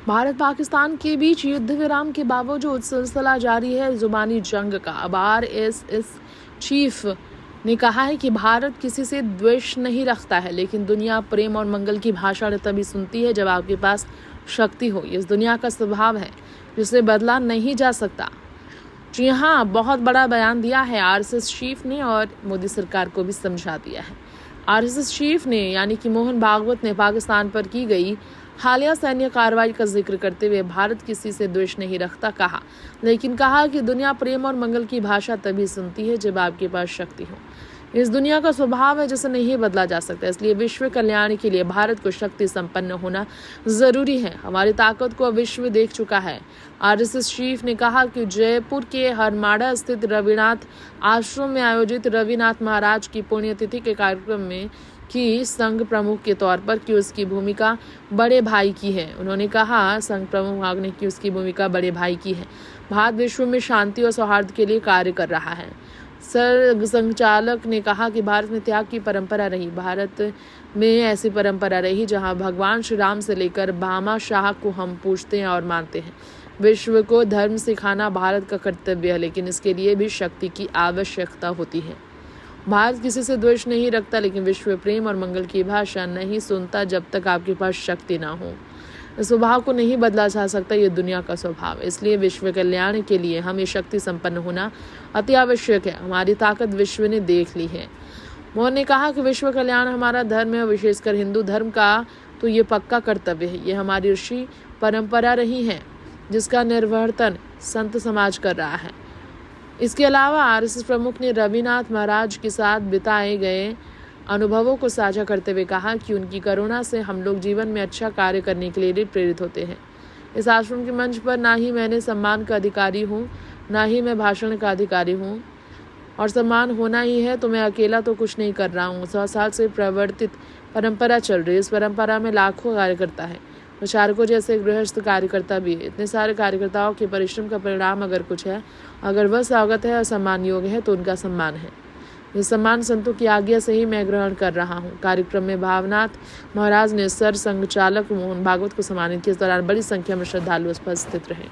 भारत पाकिस्तान के बीच युद्ध विराम के बावजूद सिलसिला जारी है जुबानी जंग का। अब आरएसएस चीफ ने कहा है कि भारत किसी से द्वेष नहीं रखता है, लेकिन दुनिया प्रेम और मंगल की भाषा तभी सुनती है जब आपके पास शक्ति हो। इस दुनिया का स्वभाव है जिसे बदला नहीं जा सकता। जी हाँ, बहुत बड़ा बयान दिया है आरएसएस चीफ ने और मोदी सरकार को भी समझा दिया है। आरएसएस चीफ ने यानी कि मोहन भागवत ने पाकिस्तान पर की गई हालिया सैन्य कार्रवाई का जिक्र करते हुए भारत किसी से द्वेष नहीं रखता कहा, लेकिन कहा कि दुनिया प्रेम और मंगल की भाषा तभी सुनती है जब आपके पास शक्ति हो। इस दुनिया का स्वभाव है जिसे नहीं बदला जा सकता, इसलिए विश्व कल्याण के लिए भारत को शक्ति संपन्न होना जरूरी है। हमारी ताकत को विश्व देख चुका है। आरएसएस चीफ ने कहा कि जयपुर के हरमाड़ा स्थित रविनाथ आश्रम में आयोजित रविनाथ महाराज की पुण्यतिथि के कार्यक्रम में की संघ प्रमुख के तौर पर कि उसकी भूमिका बड़े भाई की है। उन्होंने कहा संघ प्रमुख ने कि उसकी भूमिका बड़े भाई की है। भारत विश्व में शांति और सौहार्द के लिए कार्य कर रहा है। संचालक ने कहा कि भारत में त्याग की परंपरा रही। भारत में ऐसी परंपरा रही जहां भगवान श्री राम से लेकर भामा शाह को हम पूजते हैं और मानते हैं। विश्व को धर्म सिखाना भारत का कर्तव्य है, लेकिन इसके लिए भी शक्ति की आवश्यकता होती है। भारत किसी से द्वेष नहीं रखता, लेकिन विश्व प्रेम और मंगल की भाषा नहीं सुनता जब तक आपके पास शक्ति ना हो। इस स्वभाव को नहीं बदला जा सकता, ये दुनिया का स्वभाव है। इसलिए विश्व कल्याण के लिए हमें शक्ति संपन्न होना अति आवश्यक है। हमारी ताकत विश्व ने देख ली है। मोहन ने कहा कि विश्व कल्याण हमारा धर्म है, विशेषकर हिंदू धर्म का तो ये पक्का कर्तव्य है। ये हमारी ऋषि परंपरा रही है जिसका निर्वर्तन संत समाज कर रहा है। इसके अलावा आरएसएस प्रमुख ने रविनाथ महाराज के साथ बिताए गए अनुभवों को साझा करते हुए कहा कि उनकी करुणा से हम लोग जीवन में अच्छा कार्य करने के लिए प्रेरित होते हैं। इस आश्रम के मंच पर ना ही मैंने सम्मान का अधिकारी हूँ, ना ही मैं भाषण का अधिकारी हूँ, और सम्मान होना ही है तो मैं अकेला तो कुछ नहीं कर रहा हूँ। 100 साल से प्रवर्तित परंपरा चल रही है। इस परंपरा में लाखों कार्यकर्ता है, प्रचारकों जैसे गृहस्थ कार्यकर्ता भी है। इतने सारे कार्यकर्ताओं के परिश्रम का परिणाम अगर कुछ है, अगर वह स्वागत है और सम्मान योग्य है तो उनका सम्मान है। ये सम्मान संतों की आज्ञा से ही मैं ग्रहण कर रहा हूँ। कार्यक्रम में भावनाथ महाराज ने सर संघचालक मोहन भागवत को सम्मानित किया। इस दौरान बड़ी संख्या में श्रद्धालु उपस्थित रहे।